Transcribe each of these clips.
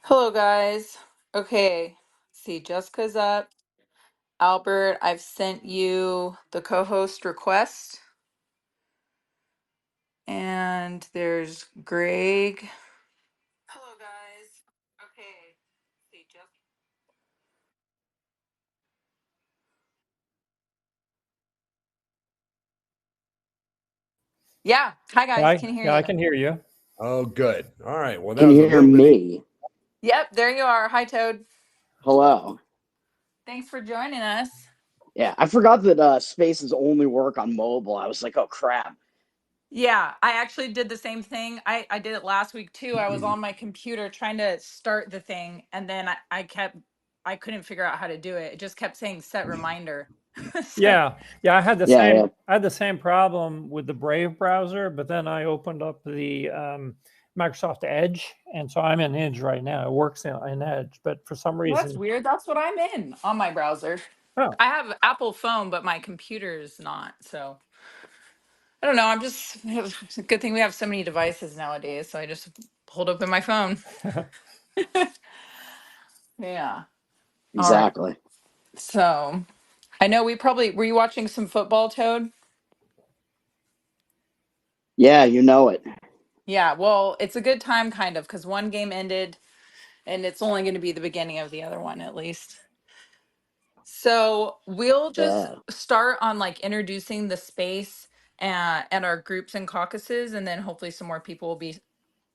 Hello, guys. Okay, see, Jessica's up. Albert, I've sent you the co-host request. And there's Greg. Hello, guys. Okay, see, Jessica. Yeah, hi, guys. Hi. Can hear Yeah, I you. can hear you. Oh, good. All right. Well, that Can was a you hear little bit. me? Yep, there you are. Hi, Toad. Hello. Thanks for joining us. Yeah, I forgot that spaces only work on mobile. I was like, oh crap. Yeah, I actually did the same thing. I did it last week too. I was on my computer trying to start the thing, and then I couldn't figure out how to do it. It just kept saying set reminder. So, Yeah, I had the Yeah, yeah. same problem with the Brave browser, but then I opened up the Microsoft Edge, and so I'm in Edge right now. It works in Edge, but for some well, that's reason, weird. That's what I'm in on my browser. oh, I have Apple phone, but my computer's not. So I don't know. I'm just it's a good thing we have so many devices nowadays. So I just pulled open my phone. Yeah. All right. Exactly. So I know we probably were you watching some football, Toad? Yeah, you know it. Yeah, well, it's a good time kind of because one game ended and it's only going to be the beginning of the other one at least. So we'll just Yeah. start on like introducing the space and our groups and caucuses, and then hopefully some more people will be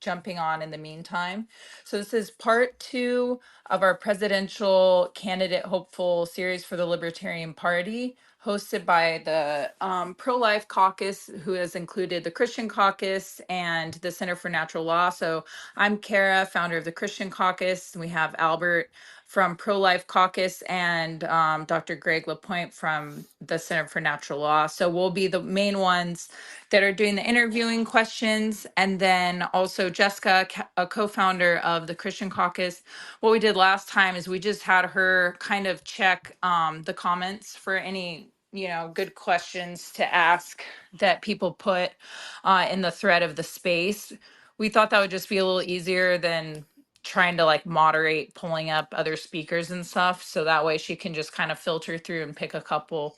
jumping on in the meantime. So this is part two of our presidential candidate hopeful series for the Libertarian Party, hosted by the Pro-Life Caucus, who has included the Christian Caucus and the Center for Natural Law. So I'm Kara, founder of the Christian Caucus, and we have Albert from Pro-Life Caucus and Dr. Greg LaPointe from the Center for Natural Law. So we'll be the main ones that are doing the interviewing questions. And then also Jessica, a co-founder of the Christian Caucus. What we did last time is we just had her kind of check the comments for any good questions to ask that people put in the thread of the space. We thought that would just be a little easier than trying to like moderate pulling up other speakers and stuff, so that way she can just kind of filter through and pick a couple.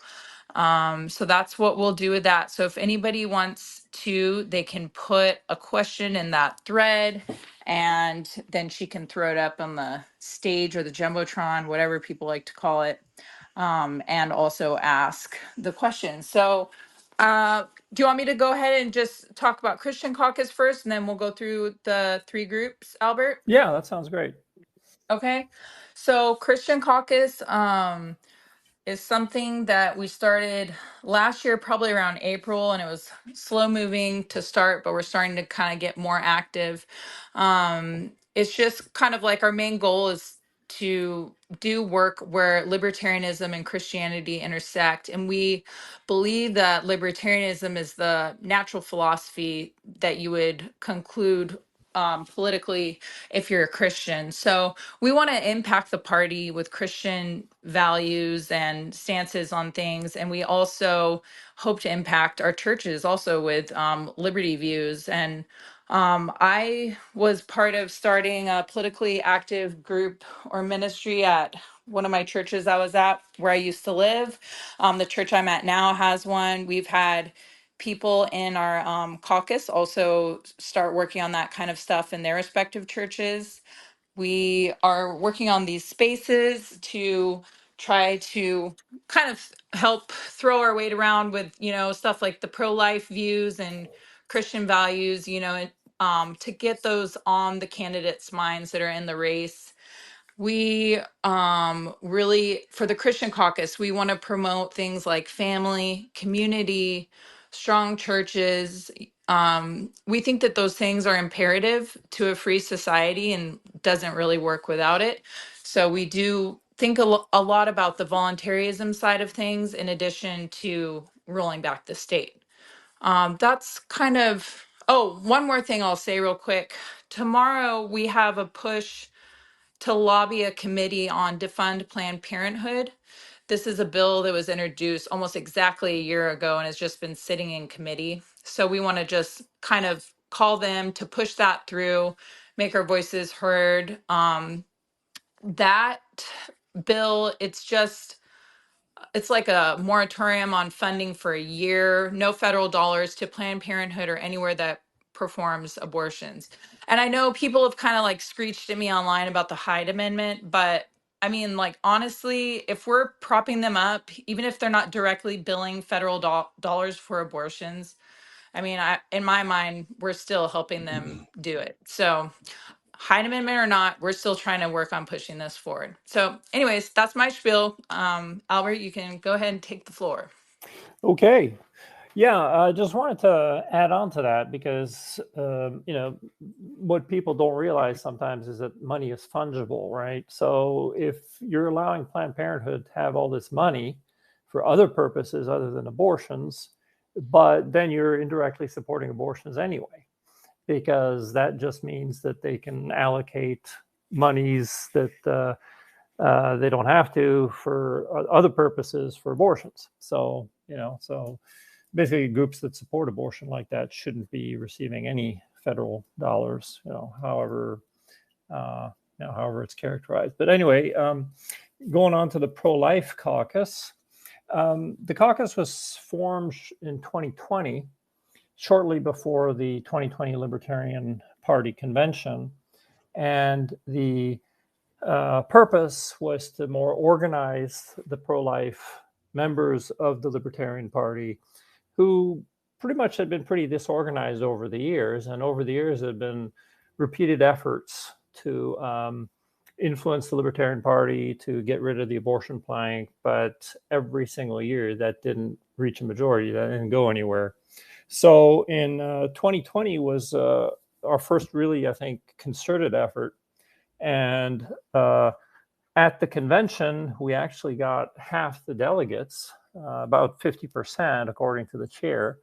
So that's what we'll do with that. So if anybody wants to, they can put a question in that thread, and then she can throw it up on the stage or the Jumbotron, whatever people like to call it, and also ask the question. So do you want me to go ahead and just talk about Christian Caucus first, and then we'll go through the three groups, Albert? yeah, that sounds great. Okay. So Christian Caucus, is something that we started last year, probably around April, and it was slow moving to start, but we're starting to kind of get more active. It's just kind of like our main goal is to do work where libertarianism and Christianity intersect. And we believe that libertarianism is the natural philosophy that you would conclude politically if you're a Christian. So we want to impact the party with Christian values and stances on things. And we also hope to impact our churches also with liberty views. And I was part of starting a politically active group or ministry at one of my churches I was at where I used to live. The church I'm at now has one. We've had people in our caucus also start working on that kind of stuff in their respective churches. We are working on these spaces to try to kind of help throw our weight around with, stuff like the pro-life views and Christian values, and, to get those on the candidates' minds that are in the race. We really, for the Christian Caucus, we want to promote things like family, community, strong churches. We think that those things are imperative to a free society and doesn't really work without it. So we do think a lot about the voluntarism side of things in addition to rolling back the state. That's kind of, oh, one more thing I'll say real quick. Tomorrow we have a push to lobby a committee on defund Planned Parenthood. This is a bill that was introduced almost exactly a year ago and has just been sitting in committee. So we want to just kind of call them to push that through, make our voices heard. That bill, it's like a moratorium on funding for a year, no federal dollars to Planned Parenthood or anywhere that performs abortions. And I know people have kind of like screeched at me online about the Hyde Amendment, but I mean, like, honestly, if we're propping them up, even if they're not directly billing federal dollars for abortions, I mean, in my mind, we're still helping them do it. So Hyde Amendment or not, we're still trying to work on pushing this forward. So anyways, that's my spiel. Albert, you can go ahead and take the floor. Okay. Yeah, I just wanted to add on to that because, what people don't realize sometimes is that money is fungible, right? So if you're allowing Planned Parenthood to have all this money for other purposes other than abortions, but then you're indirectly supporting abortions anyway, because that just means that they can allocate monies that they don't have to for other purposes for abortions. So, so basically groups that support abortion like that shouldn't be receiving any federal dollars, however it's characterized. But anyway, going on to the pro-life caucus. The caucus was formed in 2020, shortly before the 2020 Libertarian Party convention. And the purpose was to more organize the pro-life members of the Libertarian Party, who pretty much had been pretty disorganized over the years. And over the years, there had been repeated efforts to influence the Libertarian Party to get rid of the abortion plank. But every single year, that didn't reach a majority. That didn't go anywhere. So in 2020 was our first really, I think, concerted effort. And at the convention, we actually got half the delegates, about 50%, according to the chair,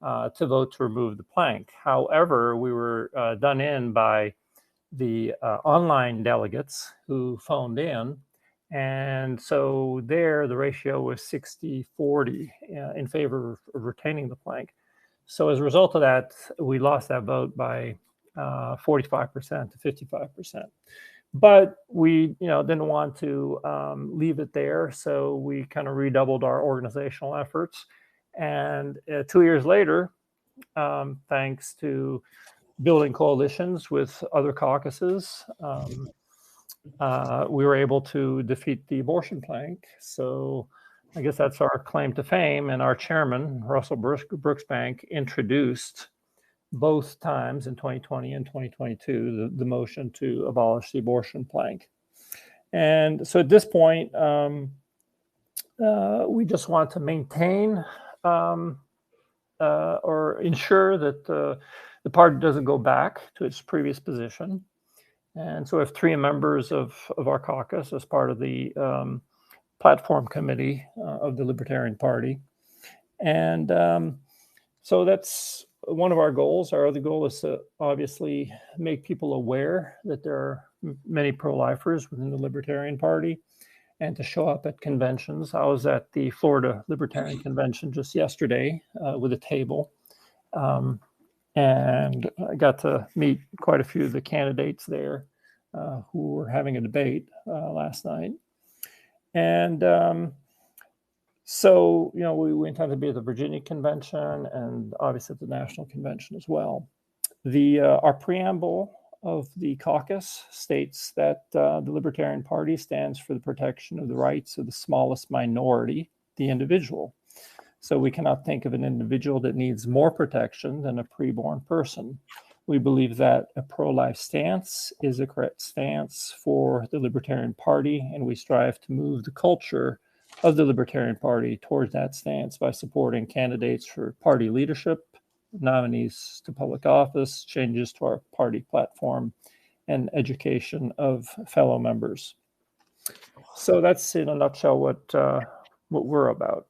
to vote to remove the plank. However, we were done in by the online delegates who phoned in. And so there, the ratio was 60-40 in favor of retaining the plank. So as a result of that, we lost that vote by 45% to 55%. But we, didn't want to leave it there, so we kind of redoubled our organizational efforts. And 2 years later, thanks to building coalitions with other caucuses, we were able to defeat the abortion plank. So I guess that's our claim to fame. And our chairman, Russell Brooksbank, introduced both times in 2020 and 2022 the motion to abolish the abortion plank. And so at this point, we just want to maintain or ensure that the party doesn't go back to its previous position. And so we have 3 members of our caucus as part of the platform committee of the Libertarian Party. And so that's one of our goals. Our other goal is to obviously make people aware that there are many pro-lifers within the Libertarian Party and to show up at conventions. I was at the Florida Libertarian Convention just yesterday with a table. And I got to meet quite a few of the candidates there who were having a debate last night. And so, we intend to be at the Virginia Convention and obviously at the National Convention as well. Our preamble of the caucus states that the Libertarian Party stands for the protection of the rights of the smallest minority, the individual. So we cannot think of an individual that needs more protection than a preborn person. We believe that a pro-life stance is a correct stance for the Libertarian Party, and we strive to move the culture of the Libertarian Party towards that stance by supporting candidates for party leadership, nominees to public office, changes to our party platform, and education of fellow members. So that's in a nutshell what we're about.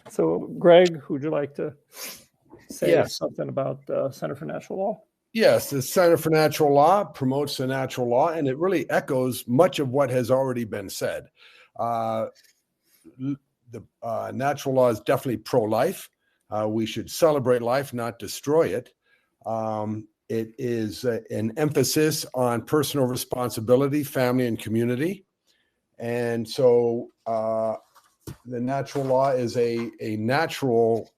So, Greg, would you like to say something about Center for Natural Law? Yes, the Center for Natural Law promotes the natural law, and it really echoes much of what has already been said. The natural law is definitely pro-life. We should celebrate life, not destroy it. It is an emphasis on personal responsibility, family, and community. And so the natural law is a natural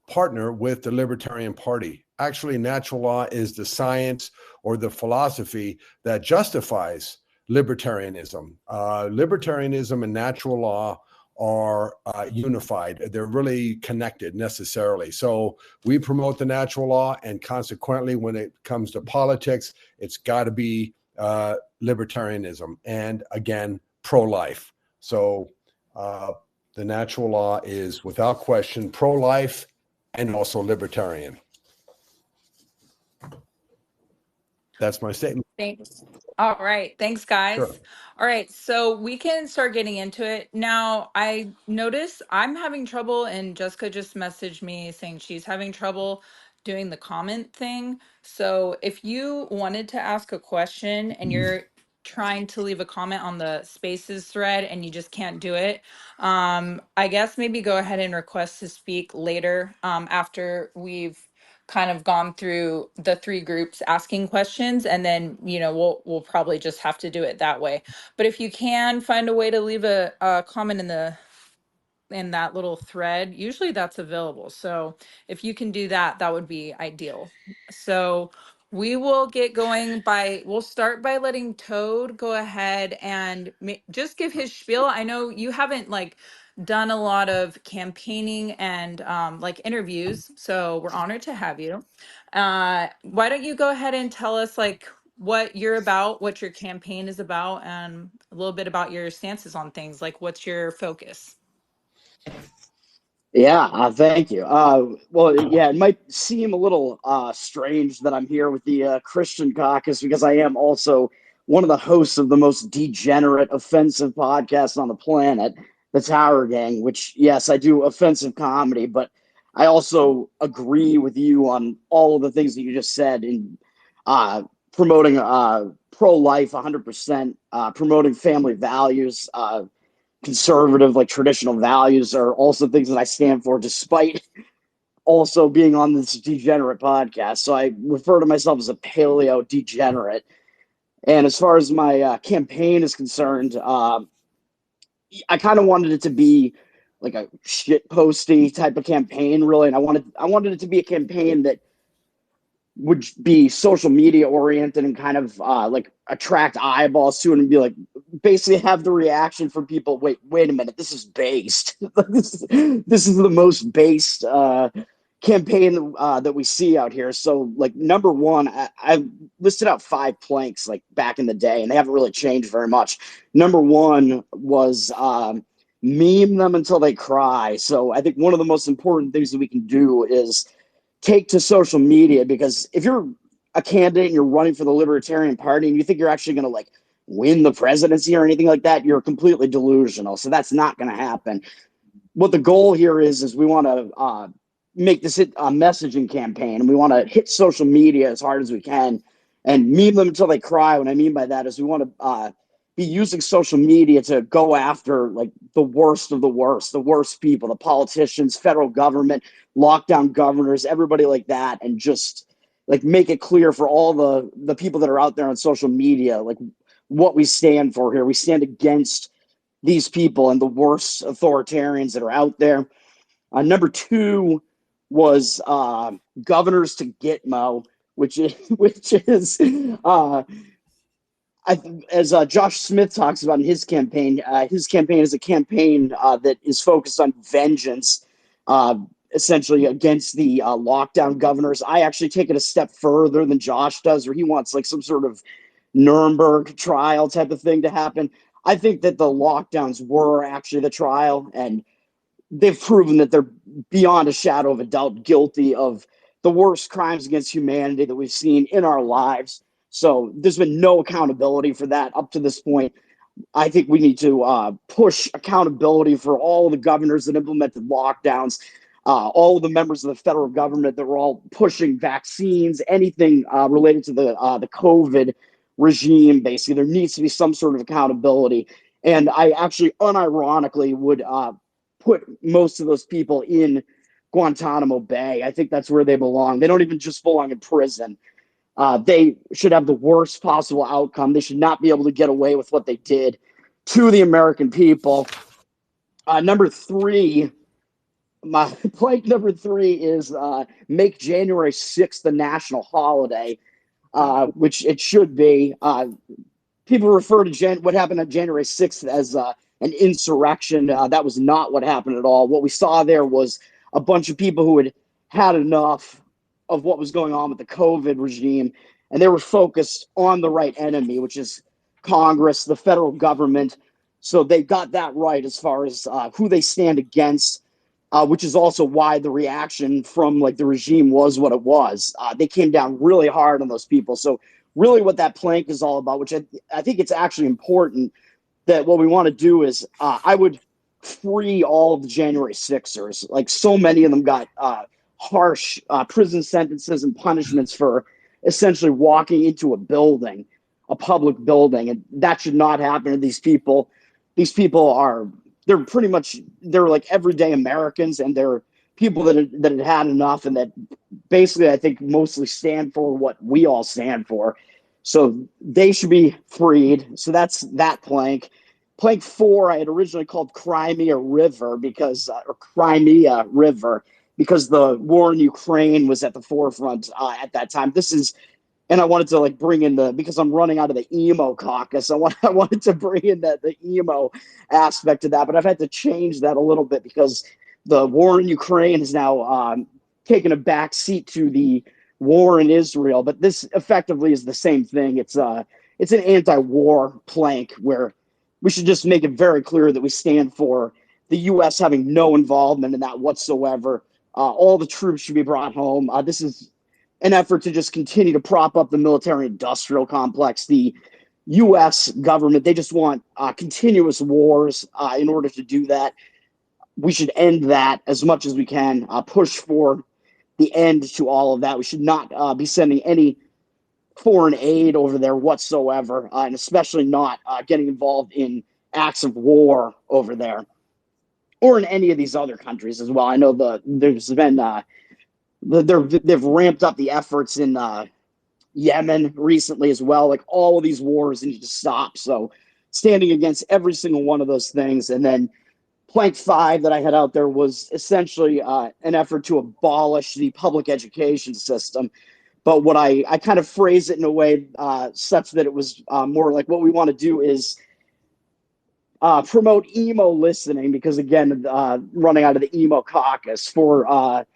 partner with the Libertarian Party. Actually, natural law is the science or the philosophy that justifies libertarianism. Libertarianism and natural law are unified. They're really connected necessarily. So we promote the natural law, and consequently, when it comes to politics, it's got to be libertarianism, and again, pro-life. So the natural law is without question pro-life and also libertarian. That's my statement. Thanks. All right. Thanks, guys. Sure. All right. So we can start getting into it. Now, I notice I'm having trouble, and Jessica just messaged me saying she's having trouble doing the comment thing. So if you wanted to ask a question and you're trying to leave a comment on the spaces thread and you just can't do it, I guess maybe go ahead and request to speak later after we've kind of gone through the three groups asking questions, and then we'll probably just have to do it that way. But if you can find a way to leave a comment in that little thread, usually that's available. So if you can do that, that would be ideal. So we will get going we'll start by letting Toad go ahead and just give his spiel. I know you haven't done a lot of campaigning and interviews, so we're honored to have you. Why don't you go ahead and tell us what you're about, what your campaign is about, and a little bit about your stances on things, what's your focus? Yeah, thank you. Well, yeah, it might seem a little strange that I'm here with the Christian Caucus because I am also one of the hosts of the most degenerate, offensive podcast on the planet, the Tower Gang, which, yes, I do offensive comedy, but I also agree with you on all of the things that you just said in promoting pro-life 100%, promoting family values, conservative, traditional values are also things that I stand for, despite also being on this degenerate podcast. So I refer to myself as a paleo degenerate. And as far as my campaign is concerned, I kind of wanted it to be like a shit posty type of campaign, really. And I wanted it to be a campaign that would be social media oriented and kind of attract eyeballs to it and be basically have the reaction from people. Wait a minute, this is based. this is the most based campaign that we see out here. So number one, I listed out 5 planks back in the day, and they haven't really changed very much. Number one was meme them until they cry. So I think one of the most important things that we can do is take to social media, because if you're a candidate and you're running for the Libertarian Party and you think you're actually going to win the presidency or anything like that, you're completely delusional. So that's not going to happen. What the goal here is we want to make this a messaging campaign, and we want to hit social media as hard as we can and meme them until they cry. What I mean by that is we want to be using social media to go after the worst of the worst people, the politicians, federal government, lockdown governors, everybody like that, and just make it clear for all the people that are out there on social media what we stand for here. We stand against these people and the worst authoritarians that are out there. Number 2 was governors to Gitmo, which is as Josh Smith talks about in his campaign is a campaign that is focused on vengeance, essentially against the lockdown governors. I actually take it a step further than Josh does, where he wants some sort of Nuremberg trial type of thing to happen. I think that the lockdowns were actually the trial, and they've proven that they're beyond a shadow of a doubt guilty of the worst crimes against humanity that we've seen in our lives. So there's been no accountability for that up to this point. I think we need to push accountability for all the governors that implemented lockdowns, all of the members of the federal government that were all pushing vaccines, anything related to the COVID regime. Basically, there needs to be some sort of accountability. And I actually unironically would put most of those people in Guantanamo Bay. I think that's where they belong. They don't even just belong in prison. They should have the worst possible outcome. They should not be able to get away with what they did to the American people. Number three, my plank number three is make January 6th the national holiday, which it should be. People refer to what happened on January 6th as an insurrection. That was not what happened at all. What we saw there was a bunch of people who had had enough of what was going on with the COVID regime, and they were focused on the right enemy, which is Congress, the federal government. So they got that right as far as who they stand against, which is also why the reaction from like the regime was what it was. They came down really hard on those people. So really what that plank is all about, which I think it's actually important that what we want to do is I would free all of the January 6ers. Like so many of them got harsh prison sentences and punishments for essentially walking into a building, a public building. And that should not happen to these people. These people they're pretty much, they're like everyday Americans, and they're people that had had enough, and that basically I think mostly stand for what we all stand for. So they should be freed. So that's that plank. Plank 4, I had originally called Crimea River because the war in Ukraine was at the forefront at that time. And I wanted to like bring in because I'm running out of the emo caucus. I wanted to bring in the emo aspect of that, but I've had to change that a little bit because the war in Ukraine has now taken a back seat to the war in Israel. But this effectively is the same thing. It's an anti-war plank where we should just make it very clear that we stand for the U.S. having no involvement in that whatsoever. All the troops should be brought home. This is an effort to just continue to prop up the military-industrial complex. The U.S. government, they just want continuous wars in order to do that. We should end that as much as we can, push for the end to all of that. We should not be sending any foreign aid over there whatsoever, and especially not getting involved in acts of war over there or in any of these other countries as well. I know there's been they've ramped up the efforts in Yemen recently as well. Like all of these wars need to stop. So standing against every single one of those things. And then plank 5 that I had out there was essentially an effort to abolish the public education system. But what I kind of phrase it in a way such that it was more like what we want to do is promote emo listening, because again, running out of the emo caucus for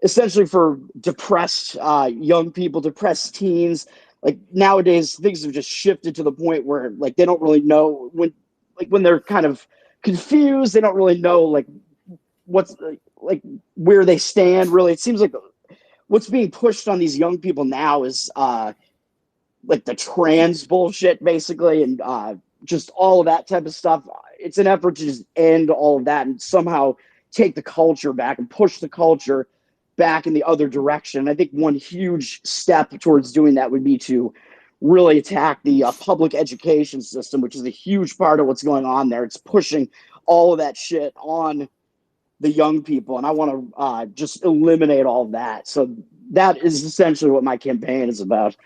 essentially for depressed young people, depressed teens. Like nowadays, things have just shifted to the point where like they don't really know when they're kind of confused. They don't really know like what's like where they stand. Really, it seems like what's being pushed on these young people now is like the trans bullshit, basically, and just all of that type of stuff. It's an effort to just end all of that and somehow take the culture back and push the culture back in the other direction. I think one huge step towards doing that would be to really attack the public education system, which is a huge part of what's going on there. It's pushing all of that shit on the young people, and I want to just eliminate all of that. So that is essentially what my campaign is about.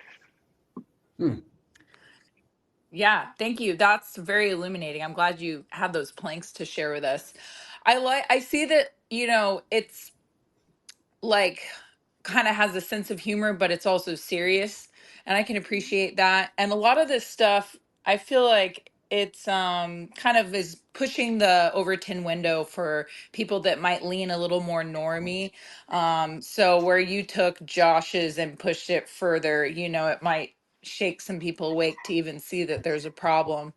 Yeah, thank you. That's very illuminating. I'm glad you had those planks to share with us. I see that, it's like kind of has a sense of humor, but it's also serious, and I can appreciate that. And a lot of this stuff, I feel like it's kind of is pushing the Overton window for people that might lean a little more normie. So where you took Josh's and pushed it further, it might shake some people awake to even see that there's a problem.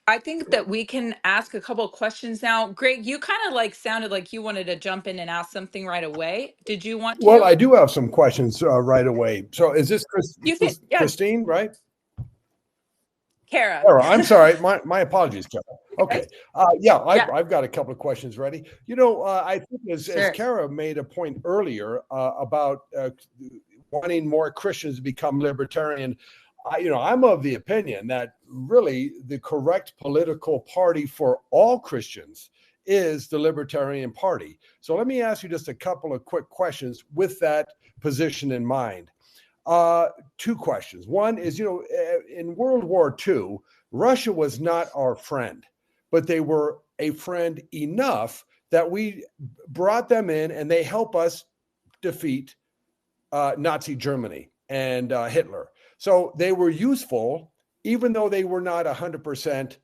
I think that we can ask a couple of questions now. Greg, you kind of like sounded like you wanted to jump in and ask something right away. Did you want Well, to? I do have some questions right away. So is this You can, yeah, Christine, right? Kara. Kara, I'm sorry. My apologies, Kara. Okay. Yeah, Yeah. I've got a couple of questions ready. I think as Sure. Kara made a point earlier about wanting more Christians to become libertarian, I'm of the opinion that really the correct political party for all Christians is the Libertarian Party. So let me ask you just a couple of quick questions with that position in mind. Two questions. One is, in World War II, Russia was not our friend, but they were a friend enough that we brought them in and they help us defeat Nazi Germany and Hitler. So they were useful, even though they were not 100%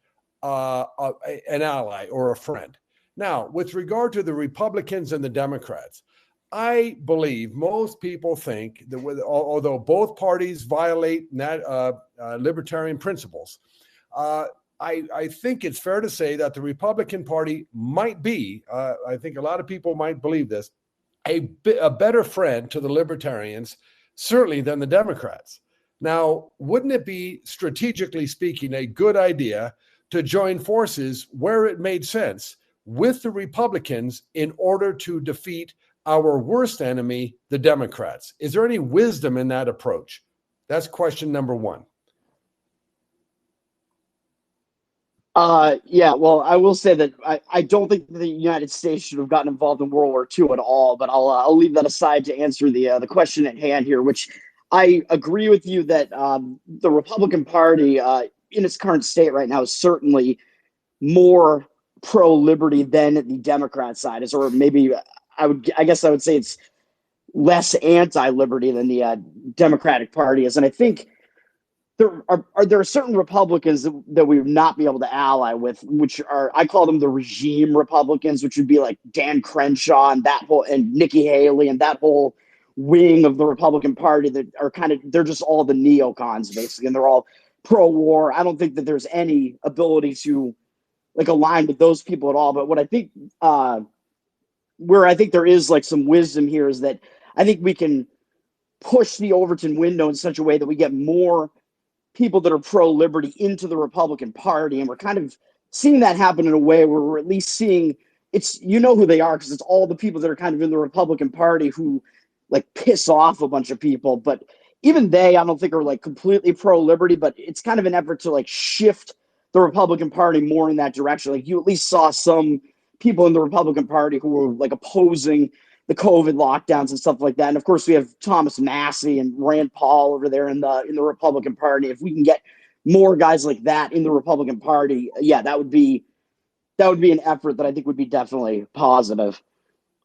an ally or a friend. Now, with regard to the Republicans and the Democrats, I believe most people think that although both parties violate libertarian principles, I think it's fair to say that the Republican Party might be, I think a lot of people might believe this, a better friend to the libertarians, certainly than the Democrats. Now, wouldn't it be, strategically speaking, a good idea to join forces where it made sense with the Republicans in order to defeat our worst enemy, the Democrats? Is there any wisdom in that approach? That's question number one. Yeah, well, I will say that I don't think the United States should have gotten involved in World War II at all, but I'll leave that aside to answer the question at hand here, which I agree with you that the Republican Party in its current state right now is certainly more pro-liberty than the Democrat side is, or maybe I guess I would say it's less anti-liberty than the Democratic Party is, and I think there are certain Republicans that we would not be able to ally with, which are, I call them the regime Republicans, which would be like Dan Crenshaw and Nikki Haley and that whole wing of the Republican Party that are they're just all the neocons basically, and they're all pro-war. I don't think that there's any ability to align with those people at all. But what I think, where I think there is some wisdom here is that I think we can push the Overton window in such a way that we get more people that are pro-liberty into the Republican Party. And we're kind of seeing that happen in a way where we're at least seeing who they are, because it's all the people that are kind of in the Republican Party who piss off a bunch of people. But even they, I don't think are completely pro-liberty, but it's kind of an effort to shift the Republican Party more in that direction. You at least saw some people in the Republican Party who were opposing the COVID lockdowns and stuff like that. And of course, we have Thomas Massey and Rand Paul over there in the Republican Party. If we can get more guys like that in the Republican Party, yeah, that would be an effort that I think would be definitely positive.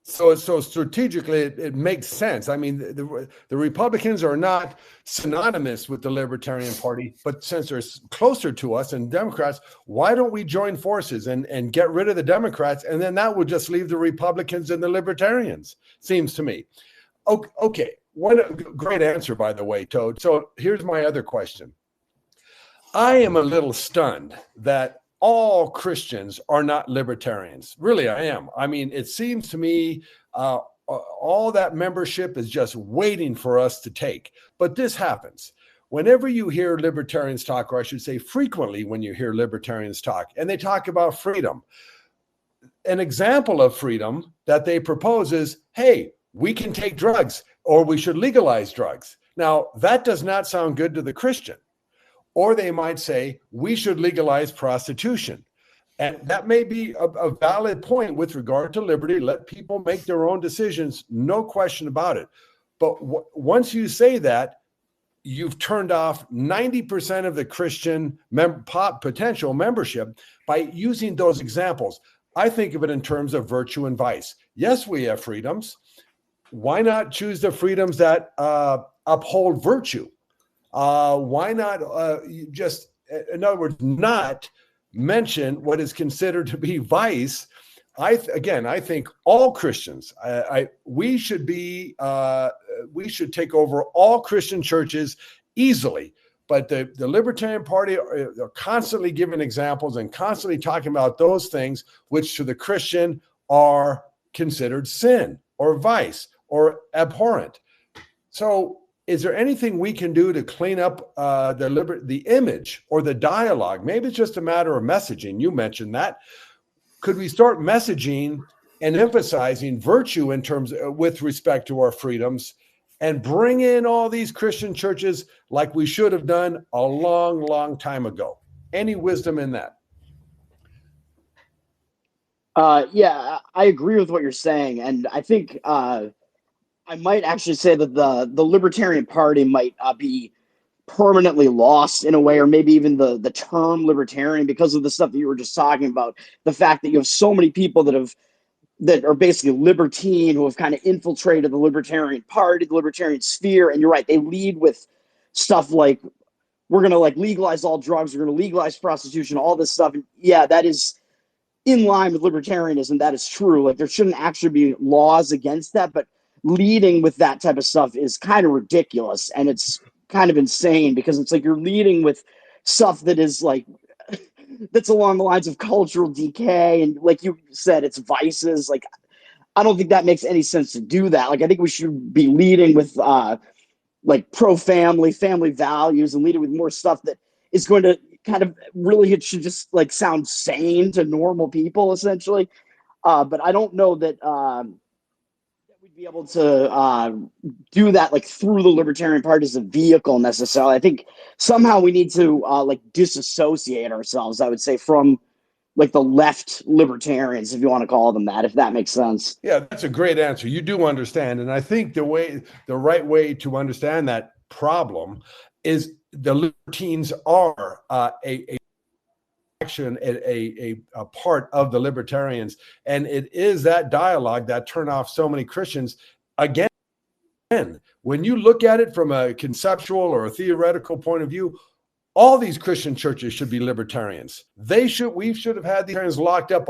So strategically, it makes sense. I mean, the Republicans are not synonymous with the Libertarian Party, but since they're closer to us and Democrats, why don't we join forces and get rid of the Democrats? And then that would just leave the Republicans and the Libertarians, seems to me. Okay, what a great answer, by the way, Toad. So here's my other question. I am a little stunned that all Christians are not libertarians. Really, I am. I mean, it seems to me all that membership is just waiting for us to take. But this happens. Whenever you hear libertarians talk, or I should say frequently when you hear libertarians talk, and they talk about freedom, an example of freedom that they propose is, hey, we can take drugs, or we should legalize drugs. Now, that does not sound good to the Christian. Or they might say, we should legalize prostitution. And that may be a valid point with regard to liberty. Let people make their own decisions, no question about it. But once you say that, you've turned off 90% of the Christian potential membership by using those examples. I think of it in terms of virtue and vice. Yes, we have freedoms. Why not choose the freedoms that uphold virtue? Why not just, in other words, not mention what is considered to be vice? I think all Christians, we should take over all Christian churches easily. But the Libertarian Party are constantly giving examples and constantly talking about those things which to the Christian are considered sin or vice or abhorrent. So is there anything we can do to clean up the image or the dialogue? Maybe it's just a matter of messaging. You mentioned that. Could we start messaging and emphasizing virtue in terms with respect to our freedoms and bring in all these Christian churches like we should have done a long, long time ago? Any wisdom in that? Yeah, I agree with what you're saying, and I think I might actually say that the Libertarian Party might be permanently lost in a way, or maybe even the term libertarian, because of the stuff that you were just talking about. The fact that you have so many people that are basically libertine, who have kind of infiltrated the Libertarian Party, the Libertarian sphere, and you're right, they lead with stuff like, we're going to like legalize all drugs, we're going to legalize prostitution, all this stuff. And yeah, that is in line with libertarianism. That is true. Like, there shouldn't actually be laws against that, but leading with that type of stuff is kind of ridiculous, and it's kind of insane, because it's like you're leading with stuff that is like that's along the lines of cultural decay, and like you said, it's vices. Like, I don't think that makes any sense to do that. Like, I think we should be leading with like pro-family, family values, and leading with more stuff that is going to kind of really, it should just like sound sane to normal people, essentially. But I don't know that we'd be able to do that like through the Libertarian Party as a vehicle necessarily. I think somehow we need to like disassociate ourselves, I would say, from like the left libertarians, if you want to call them that, if that makes sense. Yeah, that's a great answer. You do understand. And I think the right way to understand that problem is the libertines are a action, a part of the libertarians. And it is that dialogue that turn off so many Christians. Again, when you look at it from a conceptual or a theoretical point of view, all these Christian churches should be libertarians. We should have had these Christians locked up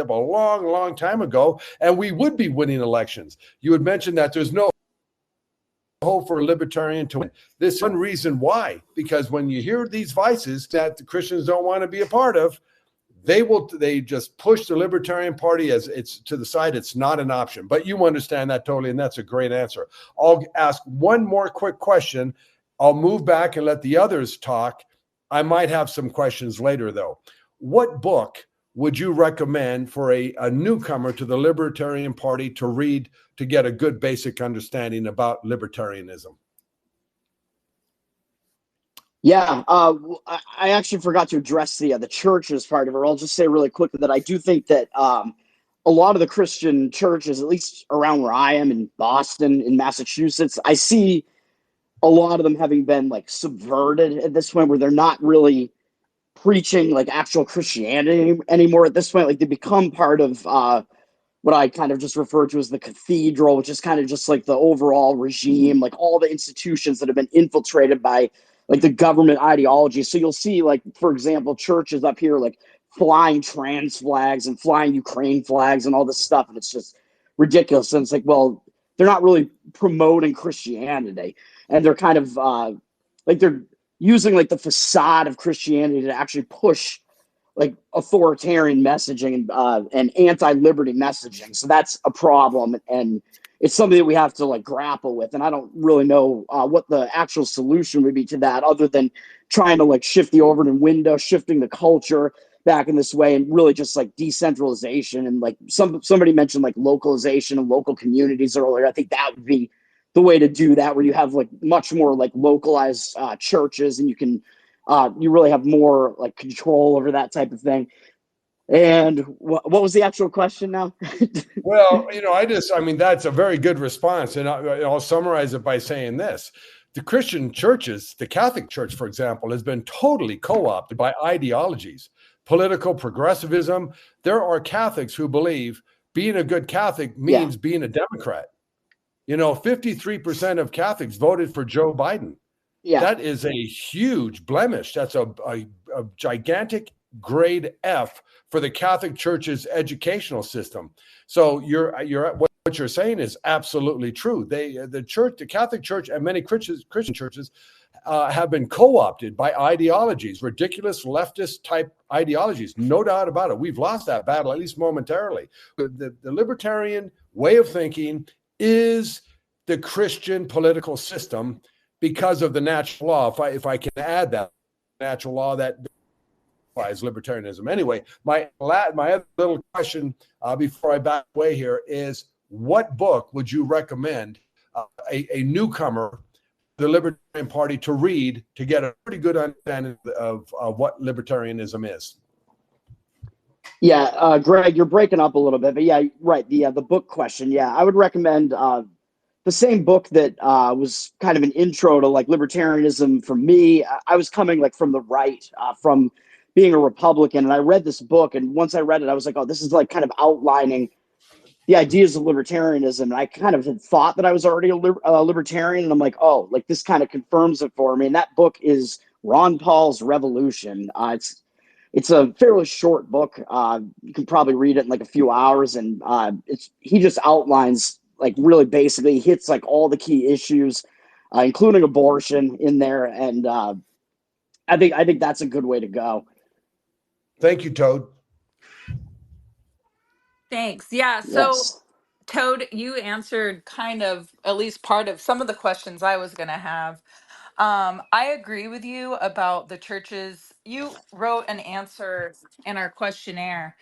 a long time ago, and we would be winning elections. You had mentioned that there's no hope for a libertarian to win. This is one reason why, because when you hear these vices that the Christians don't want to be a part of, they just push the Libertarian Party as it's to the side. It's not an option. But you understand that totally, and that's a great answer. I'll ask one more quick question. I'll move back and let the others talk. I might have some questions later, though. What book would you recommend for a newcomer to the Libertarian Party to read to get a good basic understanding about libertarianism? Yeah, I actually forgot to address the churches part of it. I'll just say really quickly that I do think that a lot of the Christian churches, at least around where I am in Boston, in Massachusetts, I see a lot of them having been like subverted at this point, where they're not really preaching like actual Christianity anymore at this point. Like, they become part of what I kind of just refer to as the cathedral, which is kind of just like the overall regime, like all the institutions that have been infiltrated by like the government ideology. So you'll see, like, for example, churches up here like flying trans flags and flying Ukraine flags and all this stuff, and it's just ridiculous. And it's like, well, they're not really promoting Christianity, and they're kind of like they're using like the facade of Christianity to actually push like authoritarian messaging and anti-liberty messaging. So that's a problem, and it's something that we have to like grapple with. And I don't really know what the actual solution would be to that, other than trying to like shift the Overton window, shifting the culture back in this way, and really just like decentralization. And like somebody mentioned like localization and local communities earlier. I think that would be the way to do that, where you have like much more like localized churches, and you can you really have more like control over that type of thing. And what was the actual question now? Well, that's a very good response. And I'll summarize it by saying this. The Christian churches, the Catholic Church, for example, has been totally co-opted by ideologies, political progressivism. There are Catholics who believe being a good Catholic means being a Democrat. 53% of Catholics voted for Joe Biden. Yeah. That is a huge blemish. That's a gigantic grade F for the Catholic Church's educational system. So what you're saying is absolutely true. The Catholic Church, and many Christian churches have been co-opted by ideologies, ridiculous leftist type ideologies. No doubt about it. We've lost that battle, at least momentarily. The libertarian way of thinking is the Christian political system because of the natural law. If I can add that natural law that applies libertarianism. Anyway, my other little question before I back away here is, what book would you recommend a newcomer, the Libertarian Party, to read to get a pretty good understanding of what libertarianism is? Yeah, Greg, you're breaking up a little bit, but yeah, right. The book question. Yeah, I would recommend the same book that was kind of an intro to like libertarianism for me. I was coming like from the right, from being a Republican, and I read this book, and once I read it, I was like, oh, this is like kind of outlining the ideas of libertarianism. And I kind of had thought that I was already a libertarian, and I'm like, oh, like this kind of confirms it for me. And that book is Ron Paul's Revolution. It's a fairly short book. You can probably read it in like a few hours, and he just outlines like really basically hits like all the key issues, including abortion in there, and I think that's a good way to go. Thank you, Toad. Thanks. Yeah. So, Yes. Toad, you answered kind of at least part of some of the questions I was going to have. I agree with you about the churches. You wrote an answer in our questionnaire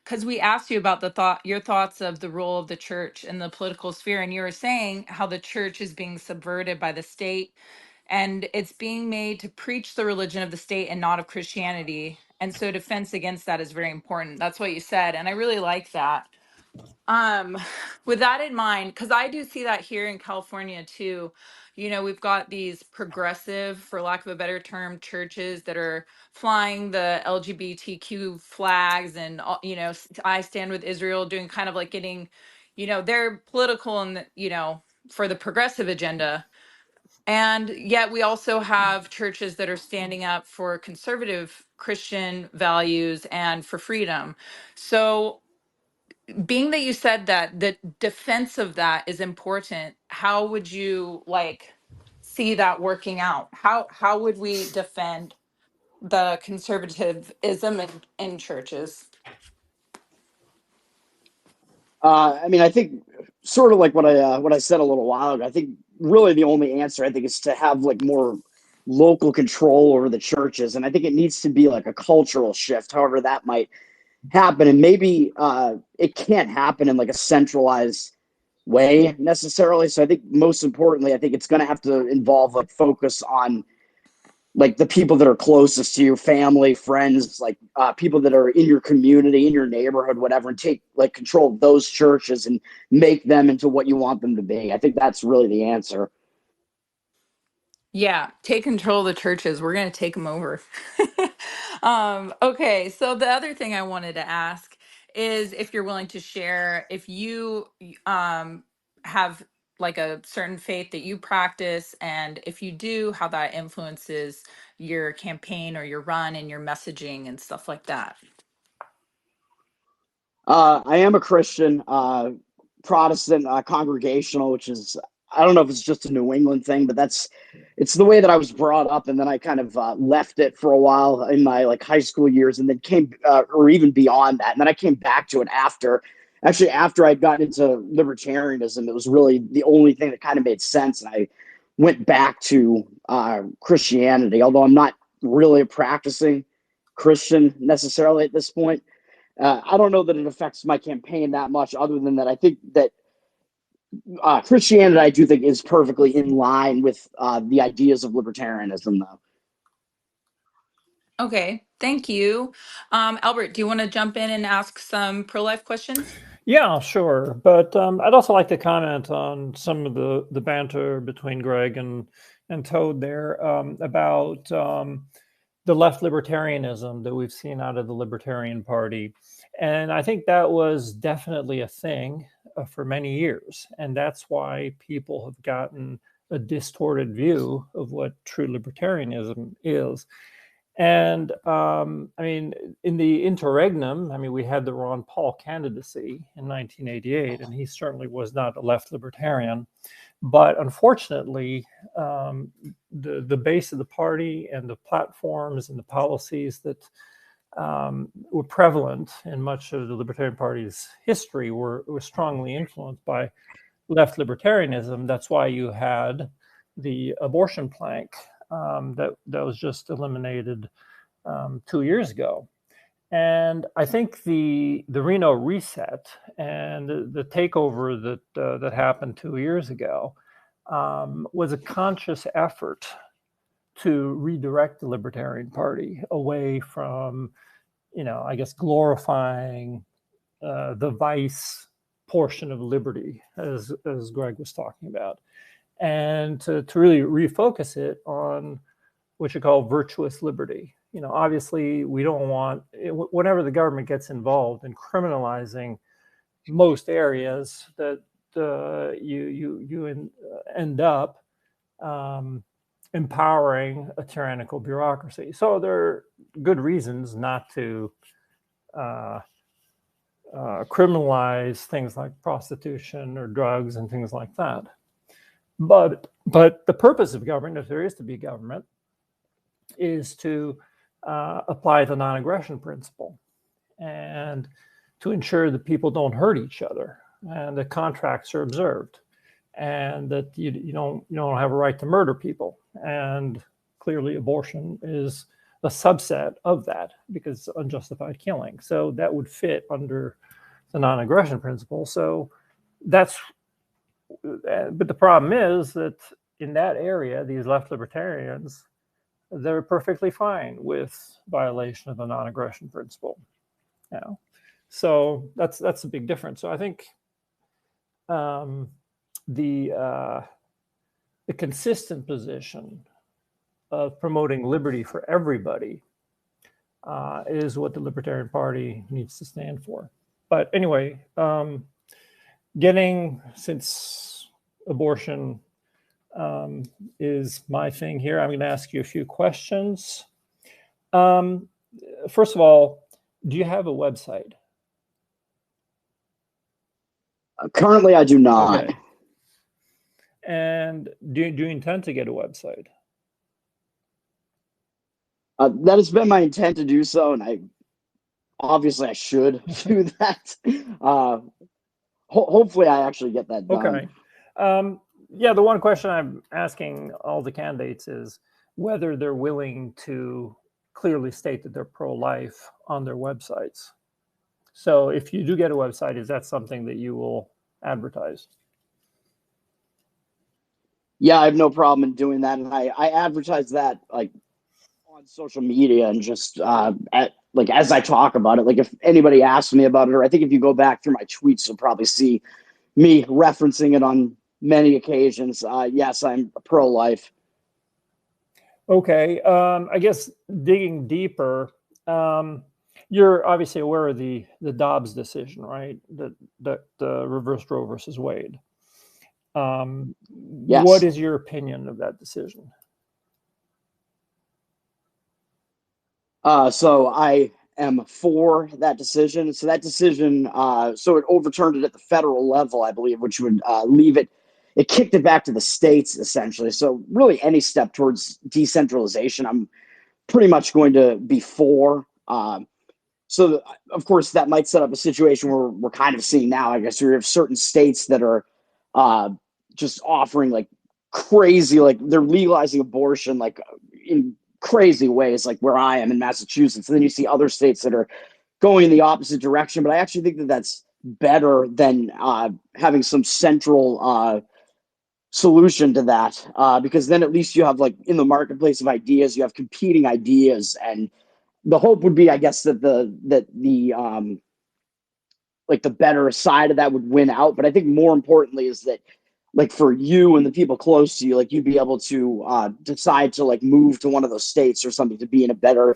because we asked you about your thoughts of the role of the church in the political sphere, and you were saying how the church is being subverted by the state, and it's being made to preach the religion of the state and not of Christianity. And so, defense against that is very important. That's what you said, and I really like that. Um, with that in mind, because I do see that here in California too. We've got these progressive, for lack of a better term, churches that are flying the LGBTQ flags and, I stand with Israel, doing kind of like getting, they're political and, for the progressive agenda. And yet we also have churches that are standing up for conservative Christian values and for freedom. So, being that you said that the defense of that is important, how would you like see that working out? How would we defend the conservatism in churches? I mean, I think sort of like what I said a little while ago. I think really the only answer I think is to have like more local control over the churches, and I think it needs to be like a cultural shift, however that might happen. And maybe it can't happen in like a centralized way necessarily. So I think most importantly, I think it's going to have to involve like focus on like the people that are closest to you, family, friends, like people that are in your community, in your neighborhood, whatever, and take like control of those churches and make them into what you want them to be. I think that's really the answer. Yeah, take control of the churches. We're going to take them over. Okay, so the other thing I wanted to ask is if you're willing to share if you have like a certain faith that you practice, and if you do, how that influences your campaign or your run and your messaging and stuff like that. I am a Christian, Protestant, congregational, which is, I don't know if it's just a New England thing, but it's the way that I was brought up. And then I kind of left it for a while in my like high school years, and then came, or even beyond that. And then I came back to it after I'd gotten into libertarianism. It was really the only thing that kind of made sense. And I went back to Christianity, although I'm not really a practicing Christian necessarily at this point. I don't know that it affects my campaign that much, other than that I think that Christianity, I do think, is perfectly in line with the ideas of libertarianism, though. Okay, thank you. Albert, do you want to jump in and ask some pro-life questions? Yeah, sure. But I'd also like to comment on some of the banter between Greg and Toad there about the left libertarianism that we've seen out of the Libertarian Party. And I think that was definitely a thing for many years. And that's why people have gotten a distorted view of what true libertarianism is. And I mean, in the interregnum, I mean, we had the Ron Paul candidacy in 1988, and he certainly was not a left libertarian. But unfortunately, the base of the party and the platforms and the policies that were prevalent in much of the Libertarian Party's history were strongly influenced by left libertarianism. That's why you had the abortion plank that was just eliminated 2 years ago. And I think the Reno reset and the takeover that happened 2 years ago was a conscious effort to redirect the Libertarian Party away from I guess glorifying the vice portion of liberty, as Greg was talking about, and to really refocus it on what you call virtuous liberty. Obviously, we don't want, whenever the government gets involved in criminalizing most areas, that you end up empowering a tyrannical bureaucracy. So there are good reasons not to criminalize things like prostitution or drugs and things like that. But the purpose of government, if there is to be government, is to apply the non-aggression principle and to ensure that people don't hurt each other and that contracts are observed and that you don't have a right to murder people. And clearly abortion is a subset of that because it's unjustified killing. So that would fit under the non-aggression principle. So but the problem is that in that area, these left libertarians, they're perfectly fine with violation of the non-aggression principle. So that's a big difference. So I think the consistent position of promoting liberty for everybody is what the Libertarian Party needs to stand for. But anyway, since abortion is my thing here, I'm going to ask you a few questions. First of all, do you have a website? Currently, I do not. Okay. And do you intend to get a website? That has been my intent to do so, and I should do that. Hopefully, I actually get that done. Okay. Yeah, the one question I'm asking all the candidates is whether they're willing to clearly state that they're pro-life on their websites. So if you do get a website, is that something that you will advertise? Yeah, I have no problem in doing that, and I advertise that like on social media and just as I talk about it. Like if anybody asks me about it, or I think if you go back through my tweets, you'll probably see me referencing it on many occasions. Yes, I'm pro-life. Okay. I guess digging deeper, you're obviously aware of the Dobbs decision, right? The reversed Roe versus Wade. Yes. What is your opinion of that decision? So I am for that decision. So that decision, so it overturned it at the federal level, I believe, which would leave it. It kicked it back to the states, essentially. So really, any step towards decentralization, I'm pretty much going to be for. So of course, that might set up a situation where we're kind of seeing now. I guess we have certain states that are just offering like crazy, like they're legalizing abortion, like in crazy ways, like where I am in Massachusetts. And then you see other states that are going in the opposite direction. But I actually think that that's better than having some central solution to that, because then at least you have, like, in the marketplace of ideas, you have competing ideas, and the hope would be, I guess, that the like the better side of that would win out. But I think more importantly is that, like, for you and the people close to you, like, you'd be able to decide to like move to one of those states or something to be in a better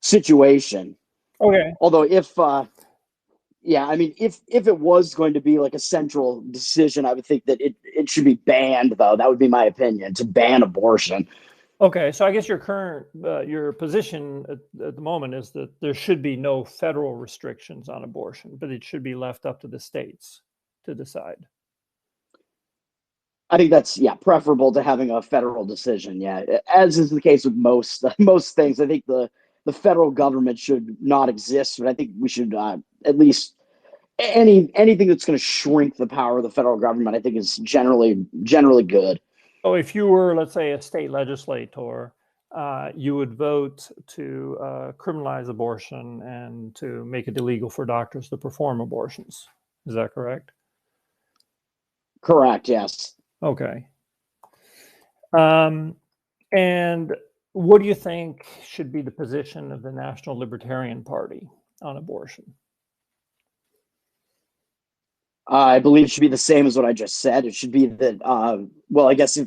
situation. Okay. Although yeah, I mean, if it was going to be like a central decision, I would think that it should be banned, though. That would be my opinion, to ban abortion. Okay, so I guess your position at the moment is that there should be no federal restrictions on abortion, but it should be left up to the states to decide. I think that's, yeah, preferable to having a federal decision. Yeah, as is the case with most things. I think the federal government should not exist, but I think we should at least anything that's going to shrink the power of the federal government, I think, is generally good. So if you were, let's say, a state legislator, you would vote to criminalize abortion and to make it illegal for doctors to perform abortions. Is that correct? Correct, yes. Okay. And What do you think should be the position of the National Libertarian Party on abortion? I believe it should be the same as what I just said. It should be that, well, I guess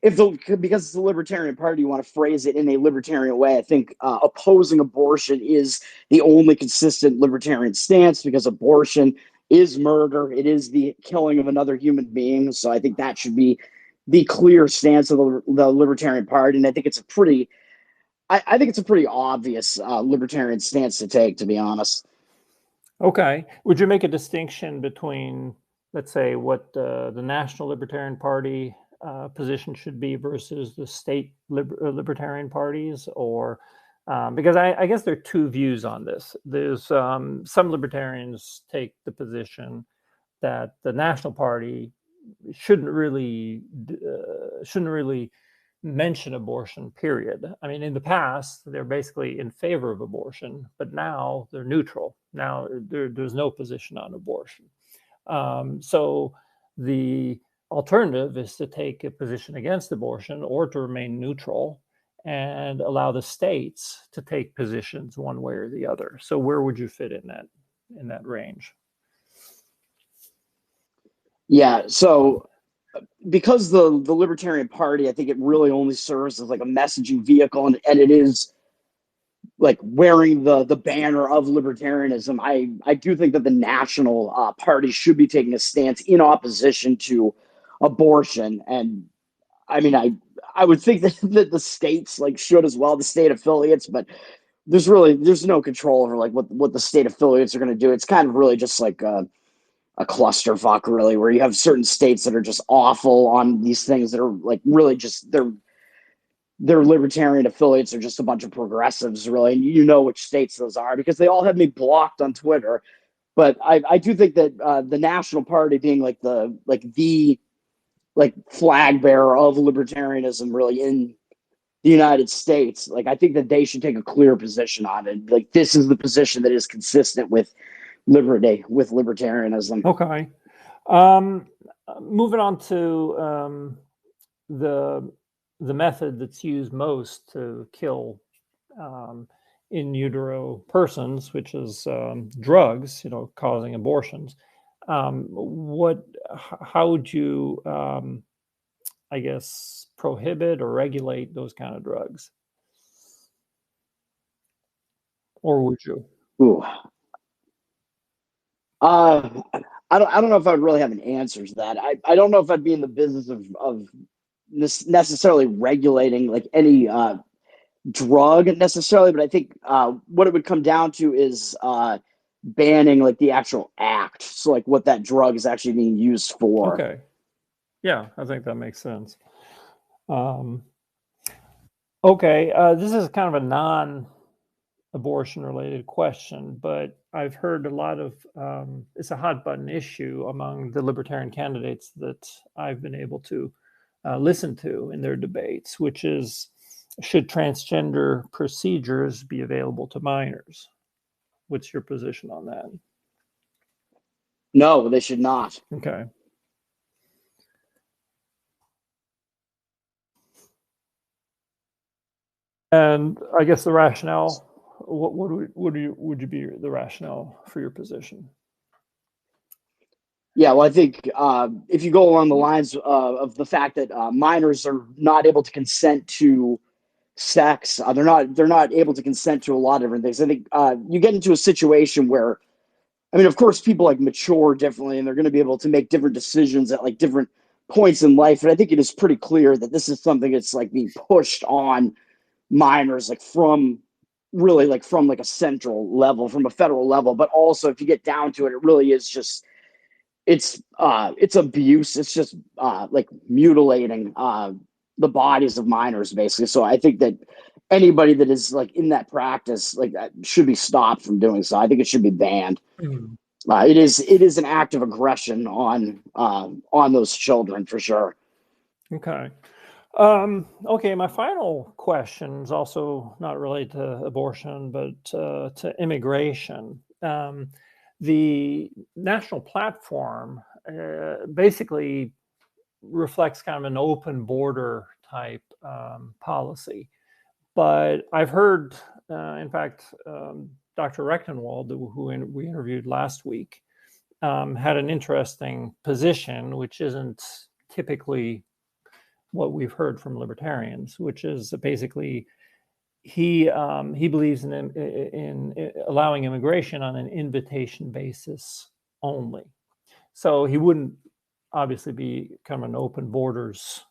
because it's the Libertarian Party, you want to phrase it in a libertarian way. I think opposing abortion is the only consistent libertarian stance, because abortion is murder. It is the killing of another human being. So I think that should be the clear stance of the Libertarian Party, and I think it's a pretty, I think it's a pretty obvious libertarian stance to take, to be honest. Okay. Would you make a distinction between, let's say, what the National Libertarian Party position should be versus the state libertarian parties? Or because I guess there are two views on this. There's some libertarians take the position that the National Party shouldn't really mention abortion, period. I mean, in the past, they're basically in favor of abortion, but now they're neutral. Now there's no position on abortion. So the alternative is to take a position against abortion or to remain neutral and allow the states to take positions one way or the other. So where would you fit in that range? Yeah, so because the Libertarian Party, I think it really only serves as like a messaging vehicle, and it is like wearing the banner of libertarianism. I do think that the national party should be taking a stance in opposition to abortion, and I mean I would think that the states like should as well, the state affiliates, but there's no control over like what the state affiliates are going to do. It's kind of really just like a clusterfuck, really, where you have certain states that are just awful on these things that are like really just their libertarian affiliates are just a bunch of progressives, really, and you know which states those are because they all have me blocked on Twitter. But I do think that the National Party being like the flag bearer of libertarianism, really, in the United States, like I think that they should take a clear position on it. Like this is the position that is consistent with liberty, with libertarianism. Okay. Moving on to the method that's used most to kill in utero persons, which is drugs, causing abortions. How would you, I guess, prohibit or regulate those kind of drugs? Or would you? Ooh. I don't know if I'd really have an answer to that. I don't know if I'd be in the business of necessarily regulating like any drug necessarily, but I think what it would come down to is banning like the actual act. So like what that drug is actually being used for. Okay. Yeah, I think that makes sense. Okay, this is kind of a non-abortion related question, but I've heard a lot of, it's a hot button issue among the libertarian candidates that I've been able to listen to in their debates, which is, should transgender procedures be available to minors? What's your position on that? No, they should not. Okay. And I guess the rationale, what would you be the rationale for your position? Yeah, well, I think if you go along the lines of the fact that minors are not able to consent to sex, they're not able to consent to a lot of different things. I think you get into a situation where, I mean, of course, people like mature differently, and they're going to be able to make different decisions at like different points in life. And I think it is pretty clear that this is something that's like being pushed on minors, like from a central level, from a federal level. But also, if you get down to it, it really is just it's abuse. It's just like mutilating the bodies of minors, basically. So I think that anybody that is like in that practice, like that, should be stopped from doing so. I think it should be banned. It is an act of aggression on those children for sure. Okay. Okay, my final question is also not related to abortion, but to immigration. The national platform basically reflects kind of an open border type policy. But I've heard, in fact, Dr. Rechtenwald, who we interviewed last week, had an interesting position, which isn't typically what we've heard from libertarians, which is basically he believes in allowing immigration on an invitation basis only. So he wouldn't obviously become an open borders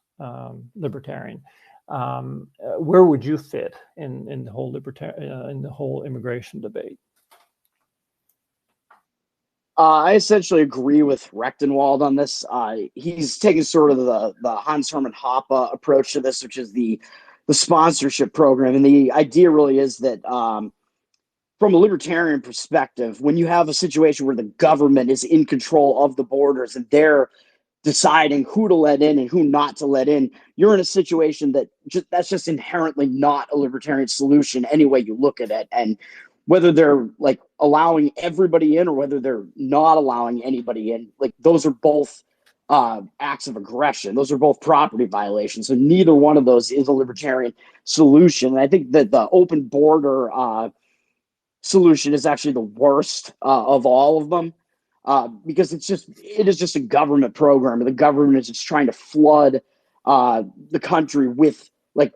libertarian. Where would you fit in the whole in the whole immigration debate? I essentially agree with Rechtenwald on this. He's taken sort of the Hans Hermann Hoppe approach to this, which is the sponsorship program. And the idea really is that from a libertarian perspective, when you have a situation where the government is in control of the borders and they're deciding who to let in and who not to let in, you're in a situation that's just inherently not a libertarian solution any way you look at it. And whether they're like allowing everybody in or whether they're not allowing anybody in, like those are both acts of aggression. Those are both property violations. So neither one of those is a libertarian solution. And I think that the open border solution is actually the worst of all of them. Because it is just a government program. The government is just trying to flood the country with like